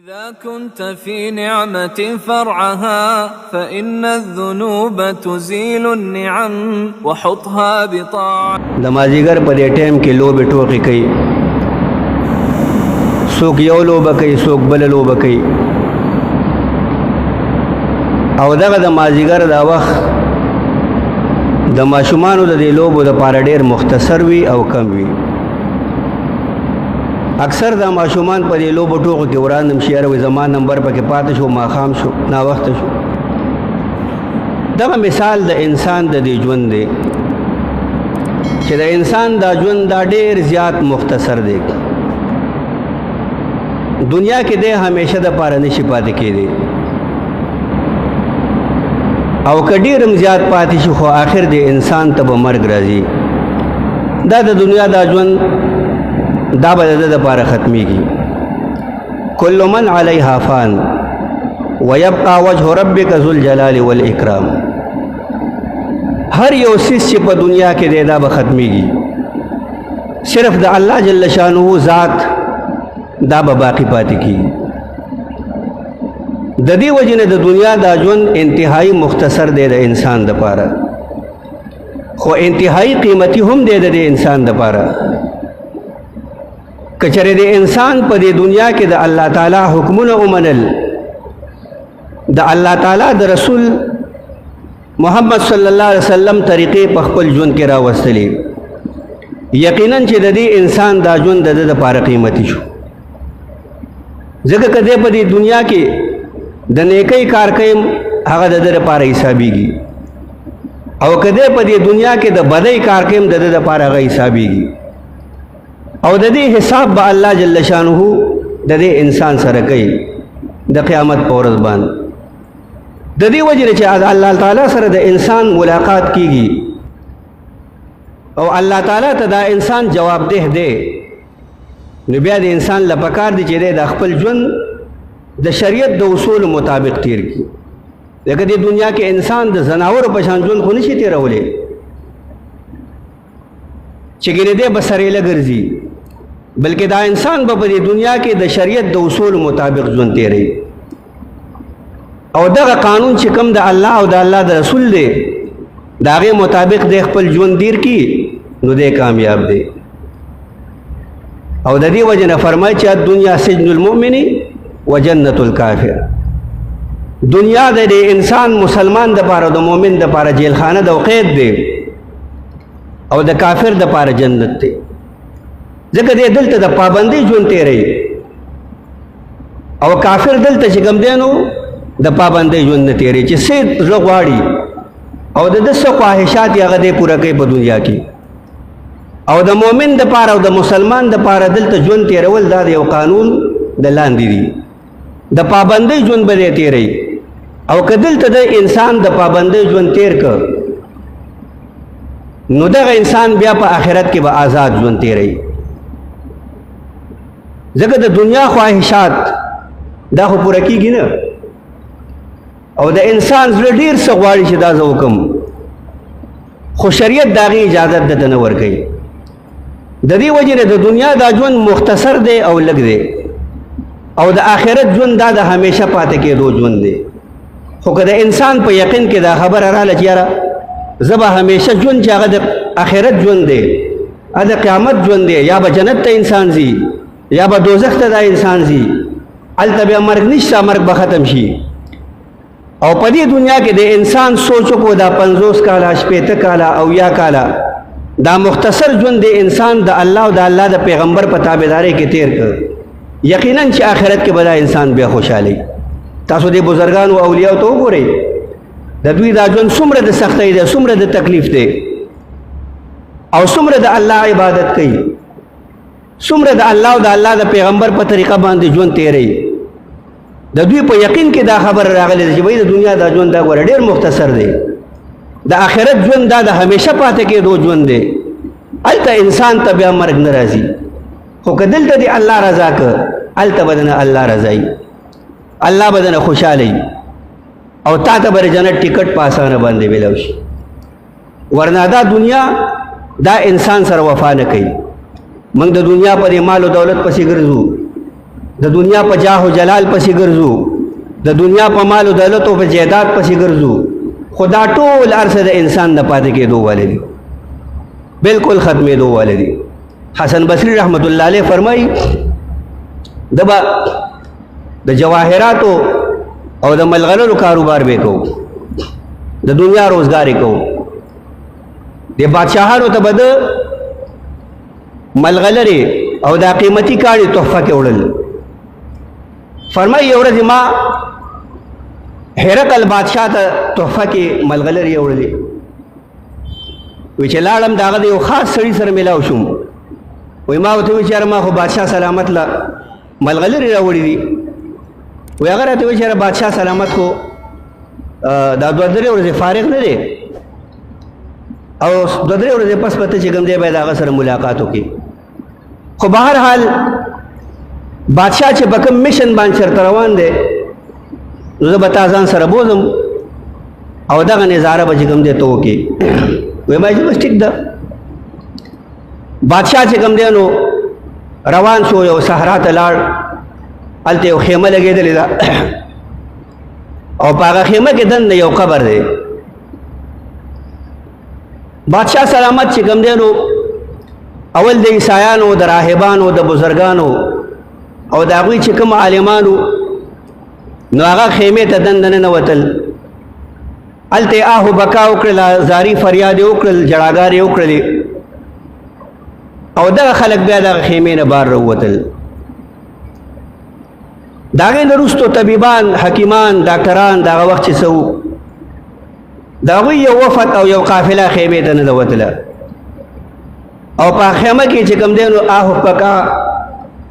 إذا كنت في نعمة فرعها فإن الذنوب تزيل النعم وحطها بطاعة. دمازیګر په دې ټیم کې لوبې ټوکې کوي، څوک یو لوبه کوي څوک بل لوبه کوي، او دغه د مازیګر دا وخت د ماشومانو د دې لوبو دپاره ډېر مختصر وي او کم وي. اکثر دا ماشومان په دې لوبو ټوکو کې ورانم شي، یاره وایي زما نمبر پکې پاتې شو، ماښام شو، ناوخته شو. دغه مثال د انسان د دې ژوند دی چې د انسان دا ژوند دا ډېر زیات مختصر دی. دنیا کې دی همیشه دپاره نشي پاتې کېدی، او که ډېر هم زیات پاتې شي خو آخر د انسان ته به مرګ راځي. دا د دنیا دا ژوند دا به د ده دپاره ختمیږي. کل من علیها فان ویبقى وجه ربک ذو الجلال والاکرام. هر یو څیز چې په دنیا کې دی دا به ختمیږي، صرف د الله جل شانه ذات دا به باقی پاتې کیږي. د دې وجې نه د دنیا دا ژوند انتهایی مختصر دی د انسان دپاره، خو انتهایی قیمتي هم دی د دې انسان دپاره. که چېرې د انسان په دې دنیا کې د الله تعالی حکمونه ومنل، د الله تعالی د رسول محمد صلی الله علیه وسلم طریقې په خپل ژوند کې راوستلې، یقینا چې د دې انسان دا ژوند د ده دپاره قیمتي شو. ځکه که دی په دې دنیا کې د نیکۍ کار کوي هغه د ده دپاره حسابېږي، او که دی په دې دنیا کې د بدۍ کار کوي د ده دپاره هغه حسابېږي، او د دې حساب به الله جل شانه د دې انسان سره کوي د قیامت په ورځ باندې. د دې وجې نه چې الله تعالی سره د انسان ملاقات کیږي او الله تعالی ته دا انسان جوابدeh دی، نو بیا د انسان له پکار دی چې دی د خپل ژوند د شریعت د اصول مطابق تیر کړي. ځکه دې دنیا کې انسان د ځناورو په شان ژوند خو نشي تیرولی چې ګینې دی به سریله ګرځي، بلکې دا انسان به په دې دنیا کې د شریعت د اصول مطابق ژوند تیروي، او دغه قانون چې کوم د الله او د الله د رسول دی د هغې مطابق دی خپل ژوند دیر کړي، نو دی کامیاب دی. او د دې وجې نه فرمایي چې دنیا سجن المؤمن و جنت الکافر. دنیا د دې انسان مسلمان دپاره د مؤمن دپاره جیلخانه د قید دی، او د کافر دپاره جنت دی. ځکه دی دلته د پابندۍ ژوند تیروي، او کافر دلته چې کوم دی نو د پابندۍ ژوند نه تیروي، چې څه زړه غواړي او د ده څه خواهشات یې هغه دی پوره کوي په دنیا کې. او د مؤمن دپاره او د مسلمان دپاره دلته ژوند تیرول دا د یو قانون د لاندې دي، د پابندۍ ژوند به دی تیروي. او که دلته د انسان د پابندۍ ژوند تیر که، نو دغه انسان بیا په آخرت کې به آزاد ژوند تیروي. ځکه د دنیا خواهشات دا خو پوره کېږي نه، او د انسان زړه ډېر څه غواړي چې دا زه وکړم، خو شریعت د هغې اجازت درته نه ورکوي. د دې وجې نه د دنیا دا ژوند مختصر دی او لږ دی، او د آخرت ژوند دا د همیشه پاتې کېدو ژوند دی. خو که د انسان په یقین کې دا خبره راله چې یاره زه به همیشه ژوند چې هغه د آخرت ژوند دی، هغه د قیامت ژوند دی، یا به جنت ته انسان ځي یا به دوزخ ته دا انسان ځي، هلته بیا مرګ نشته، مرګ به ختم شي. او په دې دنیا کې د انسان سوچ وکړو دا 50 کاله 80 کاله او 10 کاله دا مختصر ژوند د انسان د الله او د الله د پیغمبر په تابعدارۍ کې تیر کړ، یقینا چې آخرت کې به دا انسان بیا خوشحالي. تاسو د بزرګانو او اولیاء ته وګورئ، د دوی دا ژوند څومره د سختۍ دی، څومره د تکلیف دی، او څومره د الله عبادت کوي، څومره د الله او د الله د پیغمبر په طریقه باندې ژوند تیروي. د دوی په یقین کې دا خبر راغلی چې وایي د دنیا دا ژوند دا ګوره ډېر مختصر دی، د آخرت ژوند دا د همیشه پاتې کېدو ژوند دی، هلته انسان ته بیا مرګ نه راځي. خو که دلته دې الله رضا که، هلته به دنه الله رضایي، الله به دنه خوشحالی، او تا ته به جنت ټکټ په اسانه باندې میلاو شي. ورنه دا دنیا دا انسان سره وفا نه کوي. موږ د دنیا په دې مال او دولت پسې ګرځو، د دنیا په جاه او جلال پسې ګرځو، د دنیا په مال او دولت او په جیدات پسې ګرځو، خدا ټول ارسه د انسان نه پاتې کېدو والے دي، بالکل ختمېدو والے دي. حسن بصری رحمت الله علیه فرمایي دبا د جواهراتو او د ملغلرو کاروبار به کوو، د دنیا روزګار کوو. د بادشاہانو ته به د ملغلرې او د قیمتي کاڼي تحفه کې وړل. فرمایي یو ورځ ما هرقل بادشاہ ته تحفه کې ملغلرې وړلې، وی چې لاړم د هغه د یو خاص سړي سره میلاو شوم. وی ما ورته وویل چې یاره ما خو بادشاه سلامت له ملغلرې راوړي دي. وی هغه راته وویل چې یاره بادشاه سلامت خو دا دوه درې ورځې فارغ نه دی او دوه درې ورځې پس به ته چې کوم دی باید هغه سره ملاقات وکړي. خو بهرحال بادشاه چې په کوم میشن باندې چېرته روان دی نو زه به تا ځان سره بوځم او دغه نظاره به چې کوم دی ته وکړي. وی ما چې بس ټیک ده. بادشاہ چې کوم دی نو روان شو، یو صحرا ته لاړ، هلته یو خیمه لګېدلې ده او په هغه خیمه کې دننه یو قبر دی. بادشاہ سلامت چې کوم دی نو اول د عیسایانو، د راهبانو، د بزرګانو او د هغوی چې کوم عالمانو نو هغه خیمې ته دننه ننوتل. هلته آه بکا وکړله، زاری فریاد یې وکړل، جړاګانې یې وکړلې او دغه خلک بیا دغه خیمې نه بار راووتل. د هغې نه وروستو طبیبان، حکیمان، ډاکټران د هغه وخت چې څه وو د هغوی یو وفد او یو قافله خیمې ته ننوتله او په خیمه کې چې کوم دی نو آه بکا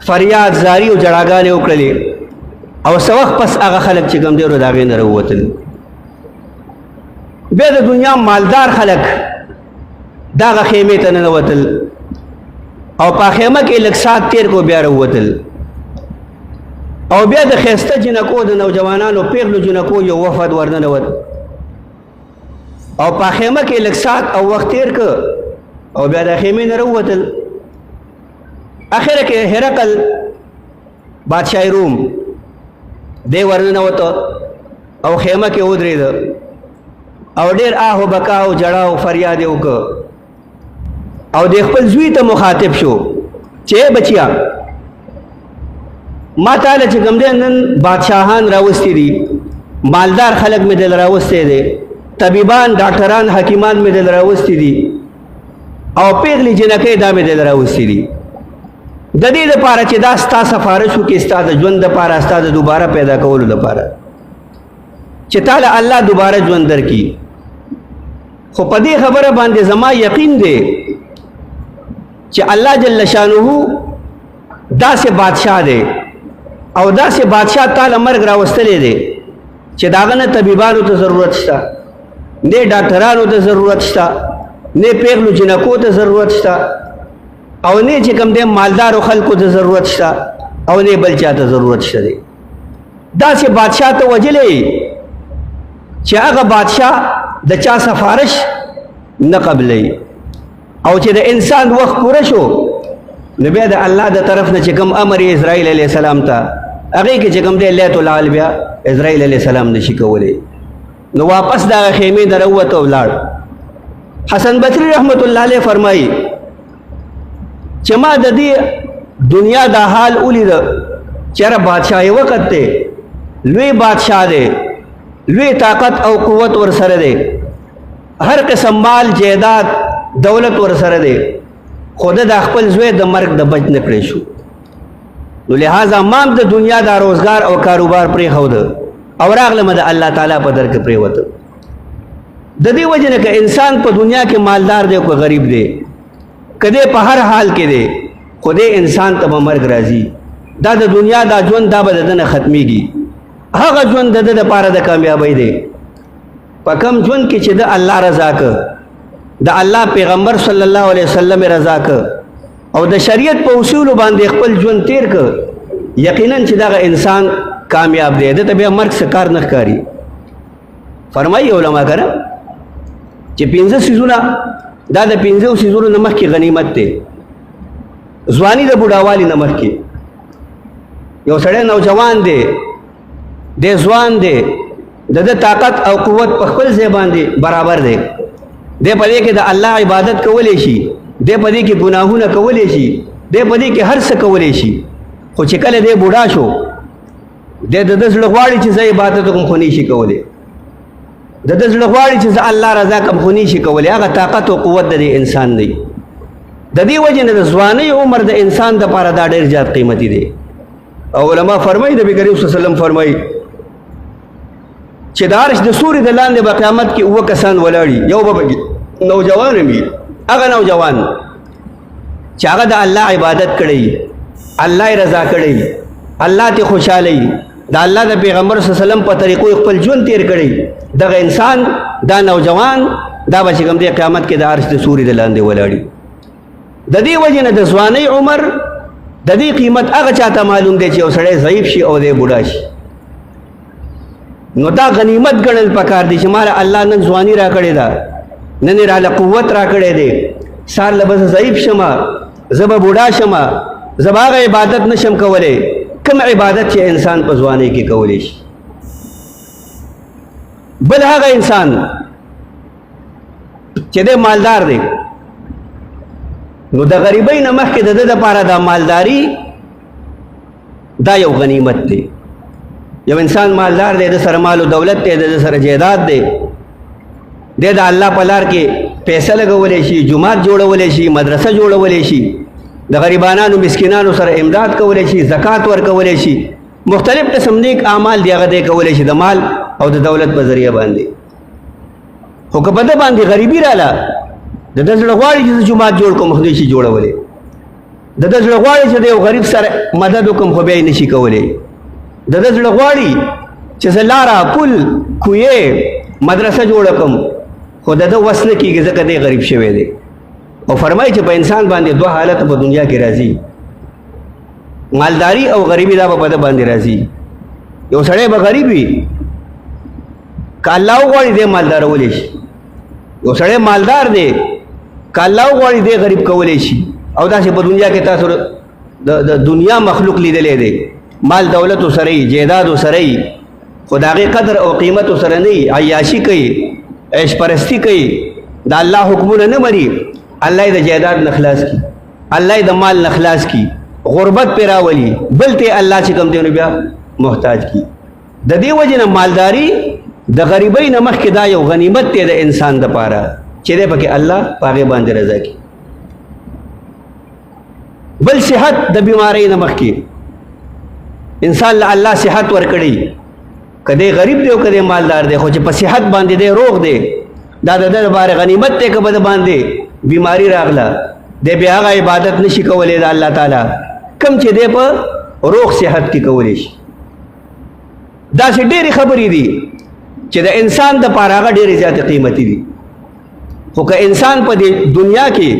فریاد، زاری او جړاګانې وکړلې او څه وخت پس هغه خلک چې کوم دی نو د هغې نه راووتل. بیا د دنیا مالدار خلک دغه خیمې ته ننوتل او په خیمه کې لږ ساعت تیر کو بیا راووتل او بیا د ښایسته جنکو د نوجوانانو پیغلو جنکو یو وفد ورننوت او په خیمه کې لږ ساعت او وخت تیر که او بیا د خیمې نه راووتل. اخره کې هرقل بادشاه روم دی ورننوته او خیمه کې ودرېده او ډېر آه و بکا او جړا او فریاد یې وکړ او د خپل زوی ته مخاطب شو چې بچیا ما تعالی چې کوم دی نن بادشاهان راوستي دي، مالدار خلک مې دل راوستی دی، طبیبان، ډاکټران، حکیمان مې دل راوستي دي او پیغلې جنکۍ دا مې دل راوستي دي د دې دپاره چې دا ستا سفارش وکړي ستا د ژوند دپاره، ستا د دوباره پیدا کولو دپاره چې تعالی الله دوباره ژوند درکړي. خو په دې خبره باندې زما یقین دی چې الله جل شانه داسې بادشاہ دی او داسې بادشاہ تعالی مرګ راوستلی دی چې د هغه نه طبیبانو ته ضرورت شته، نه ډاکټرانو ته ضرورت شته، نه پیغلو جنکو ته ضرورت شته او نه چې کوم دی مالدارو خلکو ته ضرورت شته او نه بل چا ته ضرورت شته دی. داسې بادشاہ ته وجلی چې هغه بادشاہ د چا سفارش نه قبلی او چې د انسان وخت پوره شو نو بیا د الله د طرف نه چې کوم امر یې اسرائیل علیه السلام ته هغې کې چې کوم دی لیت العال بیا اسرائیل علیه السلام نشي کولی نو واپس د هغه خیمې نه راووت او ولاړ. حسن بصری رحمت الله علیه فرمایي چې ما د دې دنیا دا حال ولیده چې یاره بادشاه یې وخت دی، لوی بادشاه دی، لوی طاقت او قوت ورسره دی، هر قسم مال جیداد دولت ورسره دی، خو د خپل زوی د مرګ د بچ نه کړی شو. نو لہذا مام د دنیا دا روزګار او کاروبار پرېښوده او راغلم د الله تعالی په در کې پرېوته. د دې وجه نه که انسان په دنیا کې مالدار دی او که غریب دی، که دی په هر حال کې دی، خو دی انسان ته به مرګ راځي. دا د دنیا دا ژوند دا به د ده نه ختمیږي. هغه ژوند د ده دپاره د کامیابۍ دی په کوم ژوند کې چې د الله رضا که، د الله پیغمبر صلی الله علیه وسلم رضا که او د شریعت په اصولو باندې خپل ژوند تیر که، یقینا چې دغه انسان کامیاب دی، ده ته بیا مرګ څه کار نه ښکاري. فرمایي علما کرام چې 5 څیزونه دا د 5 څیزونو نه مخکې غنیمت دی، ځواني د بوډاوالي نه مخکې، یو سړی نوجوان دی دی ځوان دی د ده طاقت او قوت په خپل ځای باندې برابر دی دی په دې کې د الله عبادت کولی شي دی په دې کې ګناهونه کولی شي دی په دې کې هر څه کولی شي خو چې کله دی بوډا شو دی د ده زړه غواړي چې زه عبادت وکړم خو نه شي کولی د ده زړه غواړي چې زه الله رضا کړم خو نه شي کولی هغه طاقت او قوت د دې انسان دی د دې وجې نه د ځوانۍ عمر د انسان دپاره دا ډېر زیات قیمتي دی او علما فرمایي نبي کریم صلی الله علیه وسلم فرمایي چې د عرش د سوري د لاندې به قیامت کې اووه کسان ولاړي یو به نوجوان وي هغه نوجوان چې هغه د الله عبادت کړی الله یې رضا کړی الله ته خوشحالی د الله د پیغمبر صلی الله علیه وسلم په طریقو خپل ژوند تیر کړی دغه انسان دا نوجوان دا به چې کوم دی قیامت کې د عرش د سوري د لاندې ولاړي د دې وجې نه د ځوانۍ عمر د دې قیمت هغه چاته معلوم دی چې یو سړی ضعیف شي او دی بوډا شي نو دا غنیمت ګڼل پکار دی چې ماله الله نن ځواني را کړې ده نن یې راله قوت را کړی دی سار له به زه ضعیف شمه زه به بوډا شمه زه به هغه عبادت نشم کولی کوم عبادت چې انسان په ځوانۍ کې کولی شي بل هغه انسان چې دی مالدار دی نو د غریبۍ نه مخکې د ده دپاره دا مالداري دا یو غنیمت دی یو انسان مالدار دی د سره مال و دولت دی د سره جیداد دی دی د الله په لار کې پیسه لګولی شي جومات جوړولی شي مدرسه جوړولی شي د غریبانانو مسکینانو سره امداد کولی شي زکات ورکولی شي مختلف قسم نیک اعمال دی هغه دی کولی شي د مال او د دولت په ذریعه باندې خو که په ده باندې غریبي راله د ده زړه غواړي چې زه جومات جوړ کړم خو نه شي جوړولی د ده زړه غواړي چې د یو غریب سره مدد وکړم خو بیا یې نه شي کولی د ده زړه غواړي چې زه لاره پل کویې مدرسه جوړه کړم خو د ده وس نه کېږي ځکه دی غریب شوی دی او فرمایي چې په انسان باندې دوه حالت په دنیا کې راځي مالداري او غریبي دا به په ده باندې راځي یو سړی به غریب وي که الله وغواړي دی مالدارولی شي یو سړی مالدار دی که الله وغواړي دی غریب کولی شي او داسې په دنیا کې تاسو د دنیا مخلوق لیدلی دی مال دولت سره یي جیداد سره یي خو د هغې قدر او قیمت سره نه یي عیاشي کوي عیش پرستی کوي د الله حکمونه نه مري الله یې د جیداد نه خلاص کي الله یې د مال نه خلاص کي غربت پې راولي بل ته الله چې کوم دی نو بیا محتاج کی د دې وجې نه مالداري د غریبۍ نه مخکې دا یو غنیمت دی د انسان دپاره چې دی پکې الله په هغې باندې رضا کي بل صحت د بیمارۍ نه مخکې انسان له الله صحت ورکړي که دی غریب دی او که دی مالدار دی خو چې په صحت باندې دی روغ دی دا د ده لپاره غنیمت دی که به د باندې بیماري راغله دی بیا هغه عبادت نشي کولی د الله تعالی کم چې دی په روغ صحت کې کولی شي داسې ډېرې خبرې دي چې د انسان دپاره هغه ډېرې زیاتې قیمتي دي خو که انسان په دې دنیا کې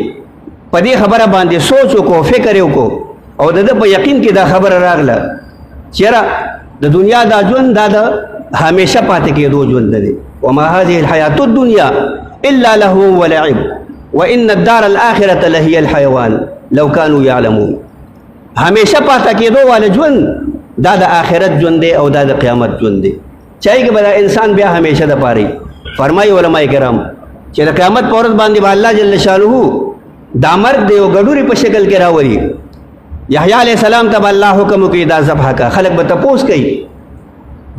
په دې خبره باندې سوچ وکړو فکر یې وکړو او د ده په یقین کې دا خبره راغله چیرې د دنیا دا ژوند دا د همیشه پاتې کېدو ژوند دی وما هذه الحیات الدنیا الا لهو ولعب وان الدار الاخره لهي الحيوان لو كانوا يعلمون همیشه پاتې کېدو والا ژوند دا د آخرت ژوند دی او دا د قیامت ژوند دی چای کې به انسان بیا همیشه د پاره فرمایي علماء کرام چې د قیامت په ورځ باندې به الله جل شانه دا مرګ دی او ګډوري په شکل کې راولي یحیی علیہ السلام ته الله حکم کوي دا ذبح کا خلق به تپوس کوي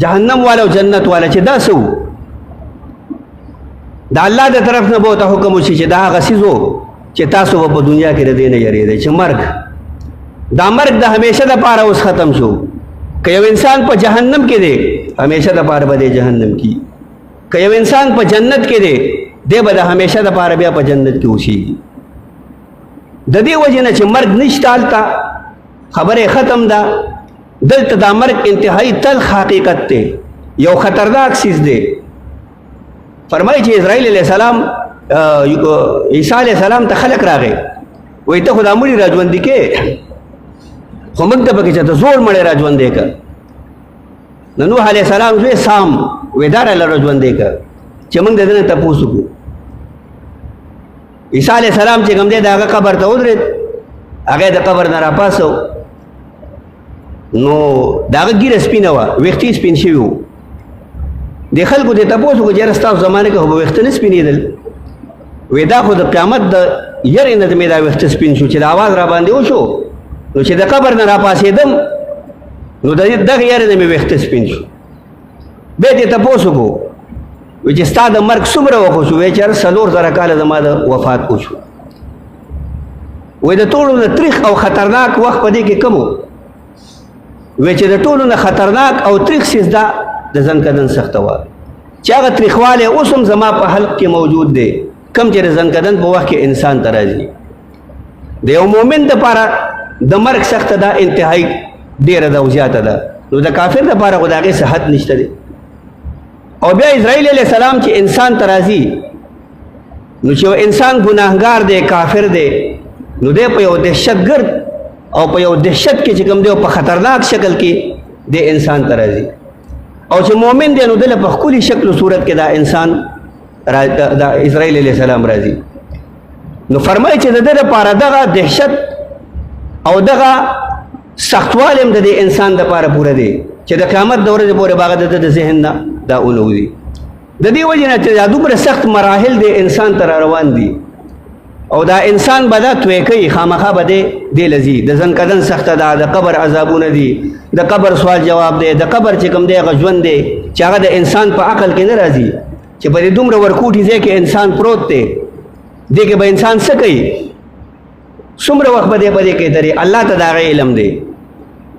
جهنم والا او جنت والا چې دا سو دا الله د طرف نه به ته حکم وشي چې دا غسیزو چې تاسو په دنیا کې ردی نه یریږئ چې مرګ دا مرګ د همیشه د پاره اوس ختم شو که یو انسان په جهنم کې دی همیشه د پاره به جهنم کې که یو انسان په جنت کې دی به د همیشه د پاره بیا په جنت کې اوسېږي د دې وجې نه چې مرګ نشته هلته خبره ختم ده دلته دا مرګ انتهایی تلخ حقیقت دی یو خطرناک چیز دی فرمایي چې اسرائیل علیه السلام عیسی علیه السلام ته خلق راغی وایي ته خو دا مړي راژوندي کې خو موږ ته پکې چې ته زوړ مړی راژوندی که نو نوح علیه السلام زوی سام وایي دا راله راژوندی که چې موږ د ده نه تپوس وکړو عیسی علیه السلام چې کوم دی د هغه قبر ته ودرېد هغه د قبر نه راپاسو نو د هغه ږیره سپینه وه، ویښته یې سپین شوي وو. د خلکو دې تپوس وکړو چې یاره ستاسو زمانه کې خو به ویښته نه سپینېدل. وایي دا خو د قیامت د یرې نه مې دا ویښته سپین شو چې د اواز را باندې وشو، نو چې د قبر نه را پاسېدم نو د دغه یرې نه مې ویښته سپین شو. بیا دې تپوس وکړو وایي چې ستا د مرګ څومره وخت وشو؟ وایي چې یاره 4000 کاله زما د وفات وشو. وایي د ټولو نه تریخ او خطرناک وخت په دې کې کوم و؟ وایي چې د ټولو نه خطرناک او تریخ څیز دا د زنکدن سخته وه چې هغه تریخوالی اوس هم زما په حلق کې موجود دی، کم چې د زنکدن په وخت کې انسان ته راځي. د یو مؤمن دپاره د مرګ سخته ده انتهایی ډېره ده او زیاته ده، نو د کافر دپاره خو د هغې څه حد نشته دی. او بیا اسرائیل علیه السلام چې انسان ته راځي نو چې یو انسان ګناهګار دی، کافر دی، نو دی په یو دهشتګرد او په یو دهشت کې چې کوم دی په خطرناک شکل کې د انسان ته راځي. او چې مؤمن دی نو دله په ښکلي شکل و صورت کې دا انسان دا اسرائیل علیه السلام راځي. نو فرمایي چې د ده دپاره دغه دهشت او دغه سختوالی هم د دې انسان دپاره پوره دی چې د قیامت د ورځې پورې به هغه د ده د ذهن نه دا ونوځي. د دې وجې نه چې دا دومره سخت مراحل د انسان ته را روان دي او دا انسان به دا توی کوي، خامخا به دې لځي. د زنکدن سخته ده، د قبر عذابونه دي، د قبر سوال جواب دی، د قبر چې کوم دی هغه ژوند دی چې هغه د انسان په عقل کې نه راځي چې په دې دومره ورکوټي ځای کې انسان پروت دی، دې کې به انسان څه کوي، څومره وخت به دې په دې کې تېري. الله ته د هغه علم دی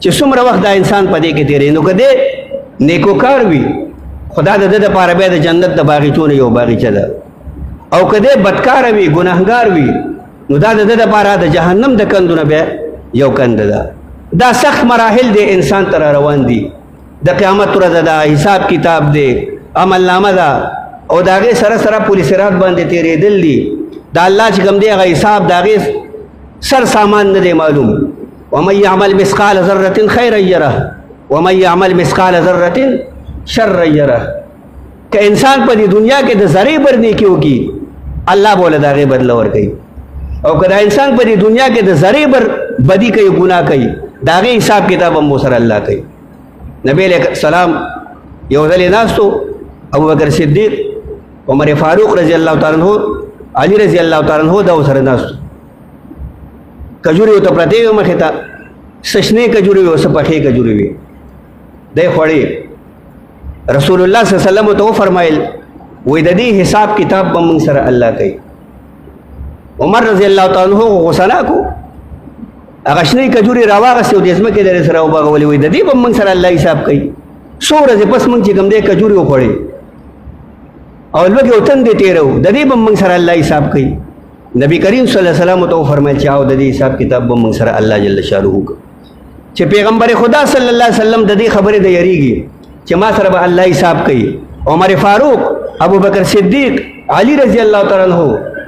چې څومره وخت دا انسان په دې کې تېري. نو که دې نیکوکار وي خدا د ده دپاره بیا د جنت د باغچونه یو باغچه ده، او که دې بدکاره وي ګناهګار وي نو دا د ده دپاره د جهنم د کندونه بیا یو کنده ده. دا سخت مراحل د انسان ته را روان دي. د قیامت ورځ ده، حساب کتاب دی، عمل نامه ده، او د هغې سره سره پل صراط باندې تېرېدل دي. د الله چې کوم دی هغه حساب د هغې سر سامان نه دی معلوم. ومن یعمل مثقال ذرة خیرا یره ومن یعمل مثقال ذرة شرا یره. که انسان په دې دنیا کې د ذرې بر نیکي وکړي الله به له د هغې بدله ورکوي، او که دا انسان په دې دنیا کې د ذرې بر بدي کوي، ګناه کوي، د هغې حساب کتاب هم سره الله کوي. نبی علیه السلام یو ځل یې ناست و، ابوبکر صدیق، عمر فاروق رضی الله تعالی عنہ، علي رضی الله تعالی عنہ دا ورسره ناست و. کجورې ورته پرتې وې مخې ته، څه شنې کجورې وې او څه پخې کجورې وې، دی خوړې. رسول الله صلی الله علیه وسلم ته وفرمایل وایي د دې حساب کتاب به موږ سره الله کوي. عمر رضی الله تعالی عنہ غوسه ناک و، هغه شنې کجورې راواغستې او د ځمکې درې سره وبغولې، وایي د دې به موږ سره الله حساب کوي. څو ورځې پس موږ چې کوم دی کجورې وخوړې او لوږې او تندې تېره و، د دې به موږ سره الله حساب کوي. نبی کریم صلی الله علیه وسلم ته وفرمایل چې او د دې حساب کتاب به موږ سره الله جل شانه کوي. چې پیغمبر خدا صلی الله علیه وسلم د دې خبرې د یریږي چې ما سره به الله حساب کوي. عمر فاروق، ابوبکر صدیق، علي رضی الله تعالی عنہ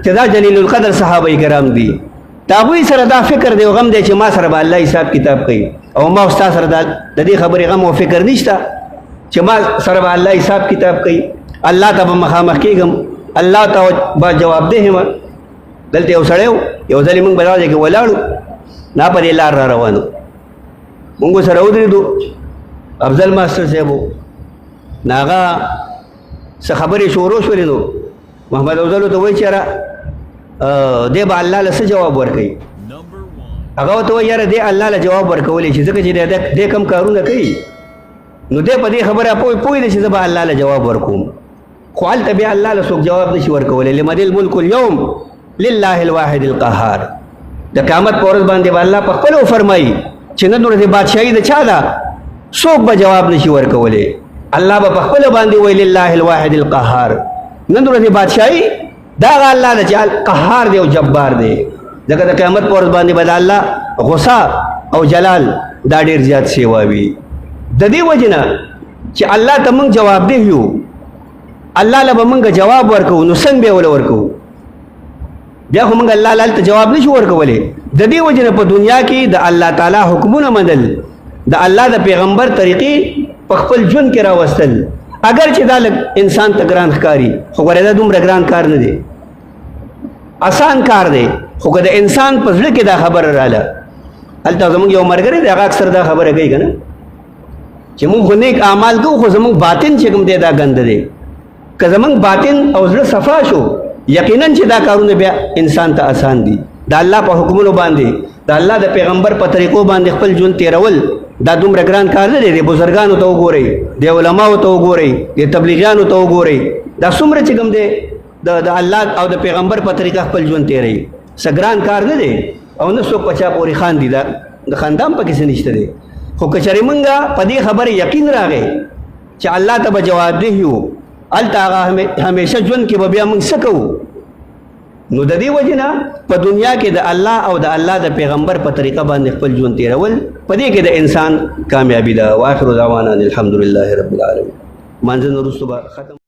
چې دا جلیل القدر صحابه کرام دي، دا هغوی سره دا فکر دی او غم دی چې ما سره به الله حساب کتاب کوي، او ما ستا سره د دې خبرې غم او فکر نشته چې ما سره به الله حساب کتاب کوي. الله ته به مخامخ کېږم، الله ته به جواب دی یم. دلته یو سړی و، یو ځل موږ به دا ځای کې ولاړو، نا په دې لار را روانو، موږ سره ودرېدو، افضل ماسټر صاحب و، نو هغه څه خبرې شروع شولې، نو محمد افضل ته وایي چې یاره دی به الله له څه جواب ورکوي. هغه ورته وایي یاره دی الله له جواب ورکولی شي، ځکه چې دی کم کارونه کوي، نو دی په دې خبره پوه دی چې زه به الله له جواب ورکوم. خو هلته بیا الله له څوک جواب نشي ورکولی. لمن الملک اليوم لله الواحد القهار. د قیامت په ورځ باندې به الله په خپله وفرمایي چې نن ورځې بادشاهي د چا ده، څوک به جواب نشي ورکولی. الله به په خپله باندې وایي لله الواحد القهار. نن ورځې بادشاهي دا هغه الله ده چې قهار دی او جبار دی. ځکه د قیامت په ورځ باندې به د الله غصه او جلال دا ډېر زیات سیوا وي. د دې وجې نه چې الله ته موږ جوابدeh یو، الله له به موږ جواب ورکوو، نو څنګه به یې وله ورکوو؟ بیا خو موږ الله له جواب نشو ورکولی. د دې وجې نه په دنیا کې د الله تعالی حکمونه منل، د الله د پیغمبر طریقې په خپل ژوند کې راوستل، اگر چې دا لږ انسان ته ګران ښکاري، خو ګوره دا دومره ګران کار نه دی، آسان کار دی. خو که د انسان په زړه کې دا خبره راله هلته زمونږ یو ملګری دی هغه اکثر دا خبره کوي که نه چې مونږ خو نیک اعمال کوو خو زمونږ باطن چې کوم دی دا ګنده دی که زمونږ باطن او زړه صفا شو یقینا چې دا کارونه بیا انسان ته آسان دي د الله په حکمونو باندې د الله د پیغمبر په طریقو باندې خپل ژوند تیرول دا دومره ګران کار نه دی د بزرګانو ته وګورئ د علماو ته وګورئ د تبلیغیانو ته وګورئ دا څومره چې کوم دی د الله او د پیغمبر په طریقه خپل ژوند تیروي څه ګران کار نه دی او نه څوک په چا پورې خاندي دا د خاندان پکې څه نشته دی خو که چېرې مونږ په دې خبرې یقین راغی چې الله ته به جوابدeh یو هلته هغه همیشه ژوند کې به بیا مونږ څه کوو نو د دې وجې نه په دنیا کې د الله او د الله د پیغمبر په طریقه باندې خپل ژوند تیرول په دې کې د انسان کامیابي ده. واخر دعوانا الحمدلله رب العالمین. مانځه نه وروسته به ختم